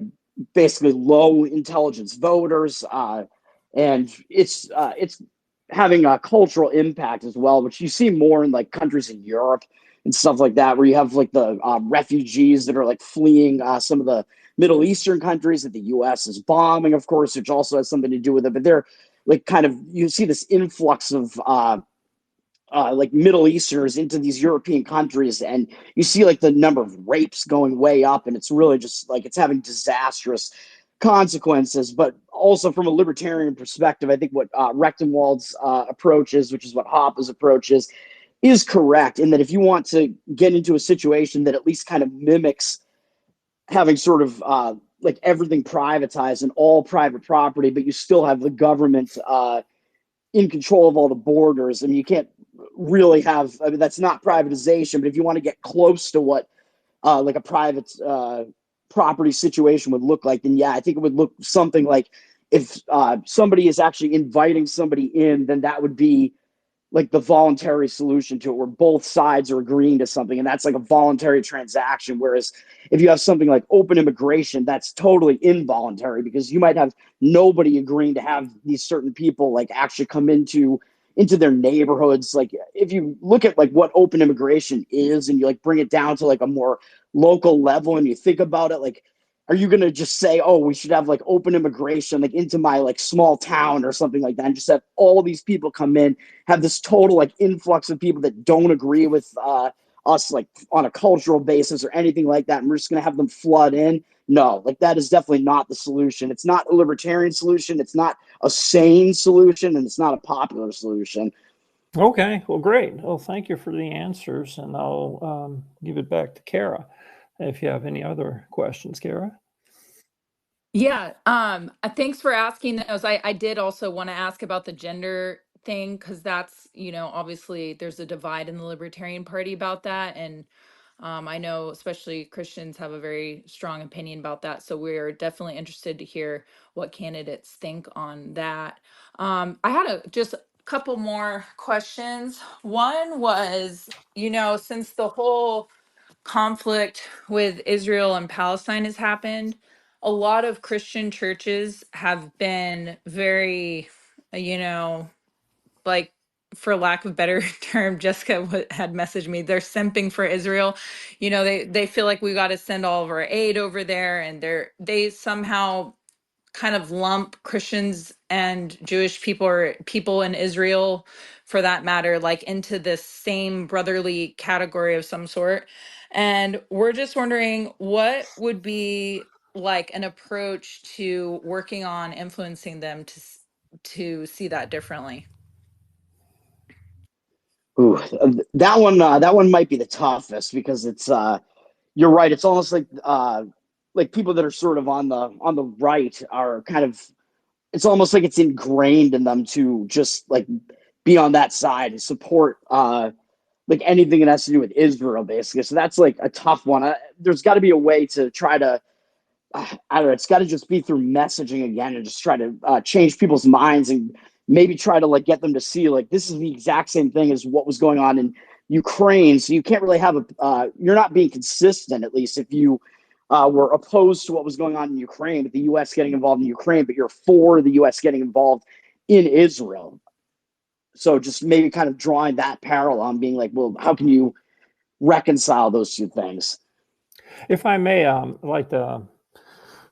basically low intelligence voters, and it's having a cultural impact as well, which you see more in like countries in Europe and stuff like that, where you have like the refugees that are like fleeing some of the Middle Eastern countries that the U.S. is bombing, of course, which also has something to do with it. But they're like kind of you see this influx of like Middle Easterners into these European countries, and you see like the number of rapes going way up, and it's really just like it's having disastrous consequences. But also from a libertarian perspective, I think what Rechtenwald's approach is, which is what Hoppe's approach is correct in that if you want to get into a situation that at least kind of mimics having sort of like everything privatized and all private property, but you still have the government in control of all the borders. I mean, you can't really have, I mean, that's not privatization, but if you want to get close to what like a private property situation would look like, then yeah, I think it would look something like if somebody is actually inviting somebody in, then that would be like the voluntary solution to it, where both sides are agreeing to something, and that's like a voluntary transaction. Whereas if you have something like open immigration, that's totally involuntary, because you might have nobody agreeing to have these certain people like actually come into their neighborhoods. Like if you look at like what open immigration is and you like bring it down to like a more local level and you think about it, like are you going to just say, oh, we should have like open immigration like into my like small town or something like that, and just have all these people come in, have this total like influx of people that don't agree with us like on a cultural basis or anything like that, and we're just going to have them flood in? No, like that is definitely not the solution. It's not a libertarian solution. It's not a sane solution, and it's not a popular solution. Okay, well, great. Well, thank you for the answers, and I'll give it back to Kara if you have any other questions, Kara. Yeah, thanks for asking those. I did also want to ask about the gender thing, because that's, obviously there's a divide in the Libertarian Party about that. And I know especially Christians have a very strong opinion about that. So we're definitely interested to hear what candidates think on that. I had just a couple more questions. One was, since the whole conflict with Israel and Palestine has happened, a lot of Christian churches have been very, like, for lack of a better term, Jessica had messaged me, they're simping for Israel. They feel like we got to send all of our aid over there, and they somehow kind of lump Christians and Jewish people, or people in Israel for that matter, like into this same brotherly category of some sort. And we're just wondering what would be like an approach to working on influencing them to see that differently. Ooh, that one might be the toughest, because it's you're right. It's almost like people that are sort of on the right are kind of, it's almost like it's ingrained in them to just like be on that side and support like anything that has to do with Israel, basically. So that's like a tough one. There's got to be a way to try to I don't know, it's got to just be through messaging again and just try to change people's minds and maybe try to like get them to see like this is the exact same thing as what was going on in Ukraine. So you can't really have you're not being consistent, at least if you were opposed to what was going on in Ukraine, with the U.S. getting involved in Ukraine, but you're for the U.S. getting involved in Israel. So just maybe kind of drawing that parallel and being like, well, how can you reconcile those two things? If I may, I'd like to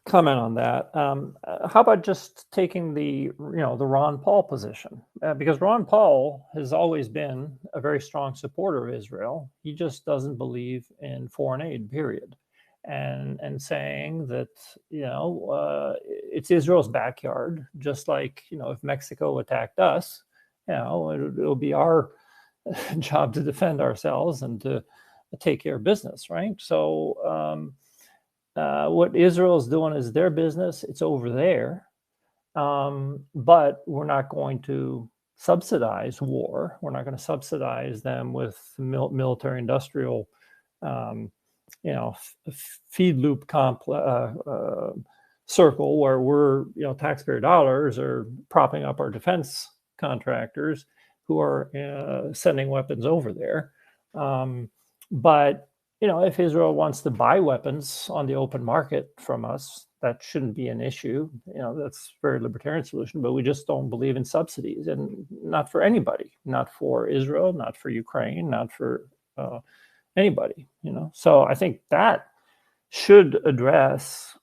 comment on that. How about just taking the Ron Paul position? Because Ron Paul has always been a very strong supporter of Israel. He just doesn't believe in foreign aid, period. And saying that it's Israel's backyard, just like if Mexico attacked us, it'll be our job to defend ourselves and to take care of business, right? So what Israel's doing is their business. It's over there, but we're not going to subsidize war. We're not going to subsidize them with military-industrial feed loop circle where we're taxpayer dollars are propping up our defense contractors who are sending weapons over there. But if Israel wants to buy weapons on the open market from us, that shouldn't be an issue. That's a very libertarian solution, but we just don't believe in subsidies, and not for anybody, not for Israel, not for Ukraine, not for anybody, So I think that should address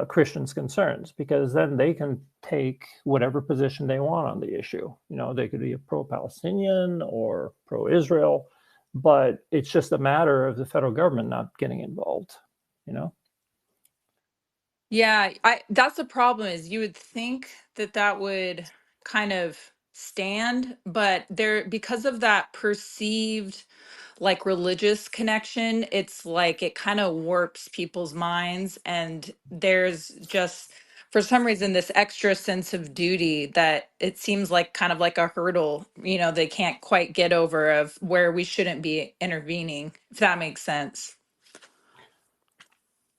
Christians' concerns, because then they can take whatever position they want on the issue. They could be a pro-Palestinian or pro-Israel, but it's just a matter of the federal government not getting involved, Yeah, that's the problem, is you would think that that would kind of stand, but because of that perceived like religious connection, it's like it kind of warps people's minds, and there's just for some reason this extra sense of duty that it seems like kind of like a hurdle, they can't quite get over, of where we shouldn't be intervening, if that makes sense.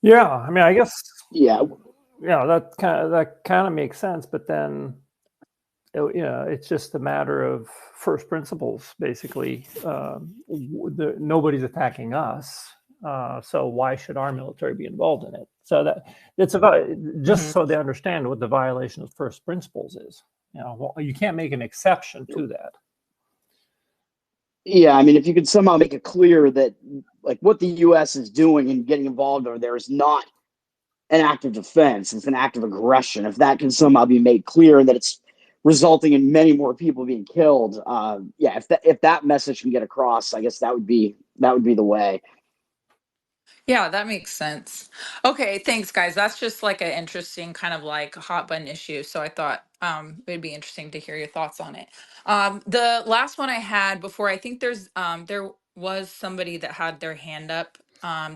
Yeah, I mean, I guess Yeah, that kind of makes sense, but then it's just a matter of first principles, basically. Nobody's attacking us, so why should our military be involved in it? So it's about just so they understand what the violation of first principles is. You can't make an exception to that. Yeah, I mean, if you could somehow make it clear that like what the U.S. is doing and getting involved over there is not an act of defense, it's an act of aggression. If that can somehow be made clear and that it's resulting in many more people being killed, if that message can get across, I guess that would be the way. Yeah, that makes sense. Okay, thanks guys. That's just like an interesting kind of like hot button issue. So I thought it'd be interesting to hear your thoughts on it. The last one I had before, I think there was somebody that had their hand up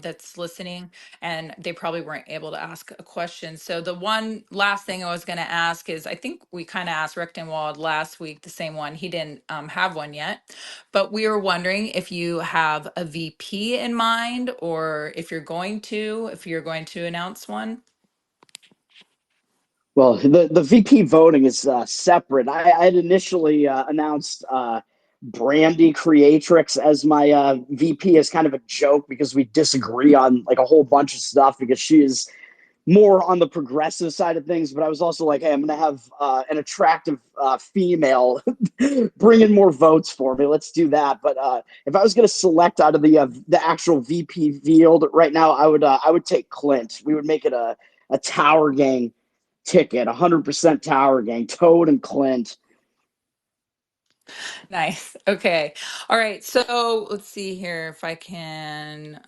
that's listening, and they probably weren't able to ask a question. So the one last thing I was going to ask is, I think we kind of asked Rechtenwald last week the same one. He didn't have one yet. But we were wondering if you have a VP in mind, or if you're going to announce one. Well, the VP voting is separate. I had initially announced Brandy Creatrix as my VP as kind of a joke, because we disagree on like a whole bunch of stuff, because she is more on the progressive side of things. But I was also like, hey, I'm going to have an attractive female bring in more votes for me. Let's do that. But if I was going to select out of the actual VP field right now, I would take Clint. We would make it a Tower Gang ticket, 100% Tower Gang, Toad and Clint. Nice. Okay. All right. So let's see here if I can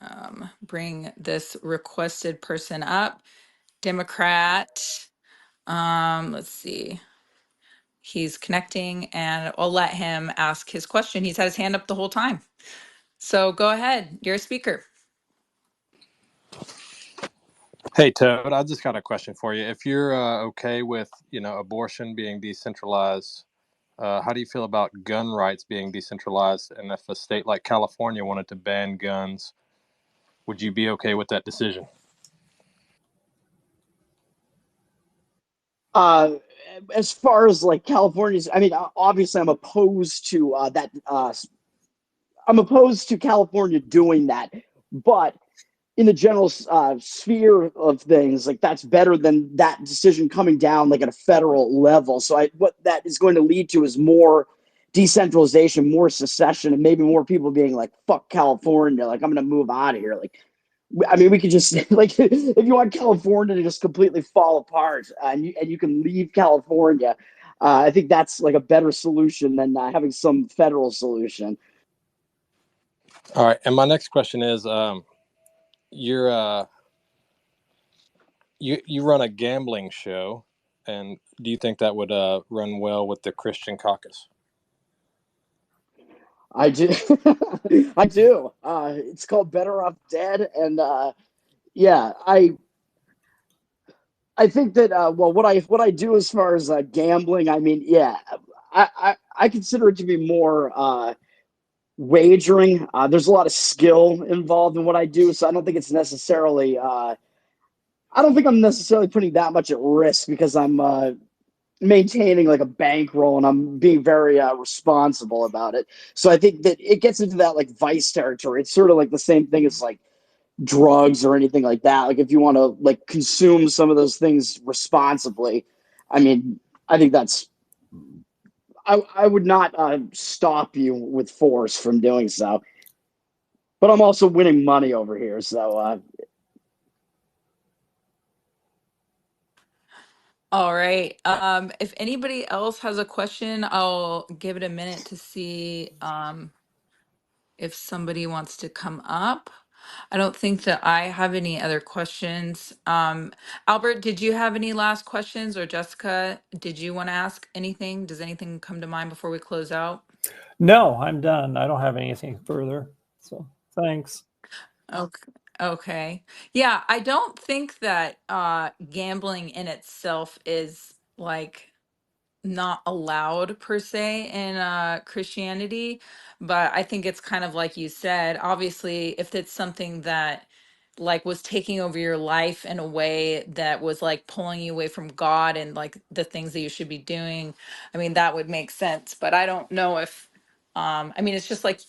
bring this requested person up. Democrat. Let's see. He's connecting, and I'll let him ask his question. He's had his hand up the whole time. So go ahead. You're a speaker. Hey, Toad, I just got a question for you. If you're okay with, abortion being decentralized, how do you feel about gun rights being decentralized? And if a state like California wanted to ban guns, would you be okay with that decision? As far as like California's, I mean, obviously, I'm opposed to that. I'm opposed to California doing that, but in the general sphere of things, like that's better than that decision coming down like at a federal level. So what that is going to lead to is more decentralization, more secession, and maybe more people being like, "Fuck California!" Like I'm going to move out of here. Like, I mean, we could just like if you want California to just completely fall apart and you can leave California, I think that's like a better solution than having some federal solution. All right, and my next question is, you run a gambling show, and do you think that would run well with the Christian caucus? I do. I do. It's called Better Off Dead, and yeah, I think that well, what I do as far as gambling, I mean, yeah, I consider it to be more wagering. There's a lot of skill involved in what I do, so I don't think it's necessarily. I don't think I'm necessarily putting that much at risk because I'm maintaining like a bankroll and I'm being very responsible about it. So I think that it gets into that like vice territory. It's sort of like the same thing as like drugs or anything like that. Like if you want to like consume some of those things responsibly, I mean, I think that's I would not stop you with force from doing so. But I'm also winning money over here, so All right. If anybody else has a question, I'll give it a minute to see if somebody wants to come up. I don't think that I have any other questions. Albert, did you have any last questions, or Jessica, did you want to ask anything? Does anything come to mind before we close out? No, I'm done. I don't have anything further. So thanks. Okay. Okay. Yeah, I don't think that gambling in itself is like not allowed per se in Christianity, but I think it's kind of like you said, obviously if it's something that like was taking over your life in a way that was like pulling you away from God and like the things that you should be doing, I mean that would make sense, but I don't know if I mean it's just like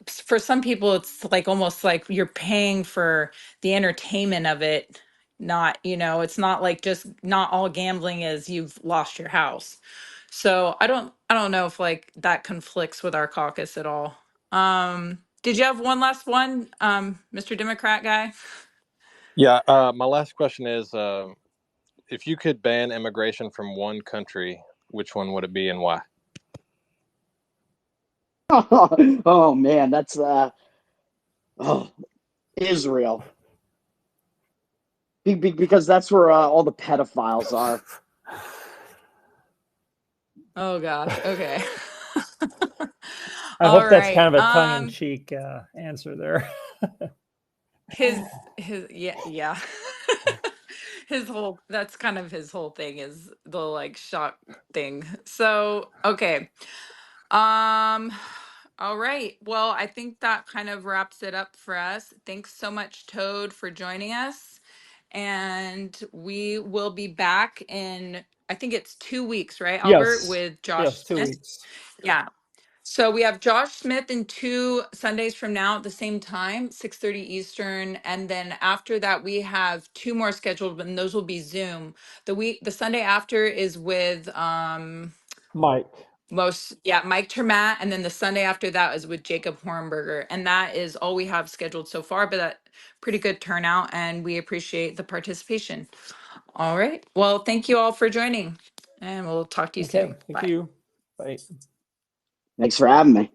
for some people it's like almost like you're paying for the entertainment of it, not, you know, it's not like just not all gambling is you've lost your house. So I don't know if like that conflicts with our caucus at all. Did you have one last one, Mr. Democrat guy? Yeah, my last question is, if you could ban immigration from one country, which one would it be and why? oh man, that's Israel. Because that's where all the pedophiles are. Oh gosh, okay. I All hope that's right. kind of a tongue-in-cheek answer there. His yeah. His whole, that's kind of his whole thing, is the like shock thing. So okay. Um, all right. Well, I think that kind of wraps it up for us. Thanks so much, Toad, for joining us. And we will be back in, I think it's 2 weeks, right, Albert, Yes. with Josh Yes, 2 Smith? weeks. Yeah. So we have Josh Smith in 2 Sundays from now at the same time, 6:30 Eastern. And then after that, we have two more scheduled, and those will be Zoom. The Sunday after is with Mike. Mike Termat, and then the Sunday after that is with Jacob Hornberger. And that is all we have scheduled so far, but that pretty good turnout, and we appreciate the participation. All right. Well, thank you all for joining, and we'll talk to you Okay. soon. Thank Bye. you. Bye. Thanks for having me.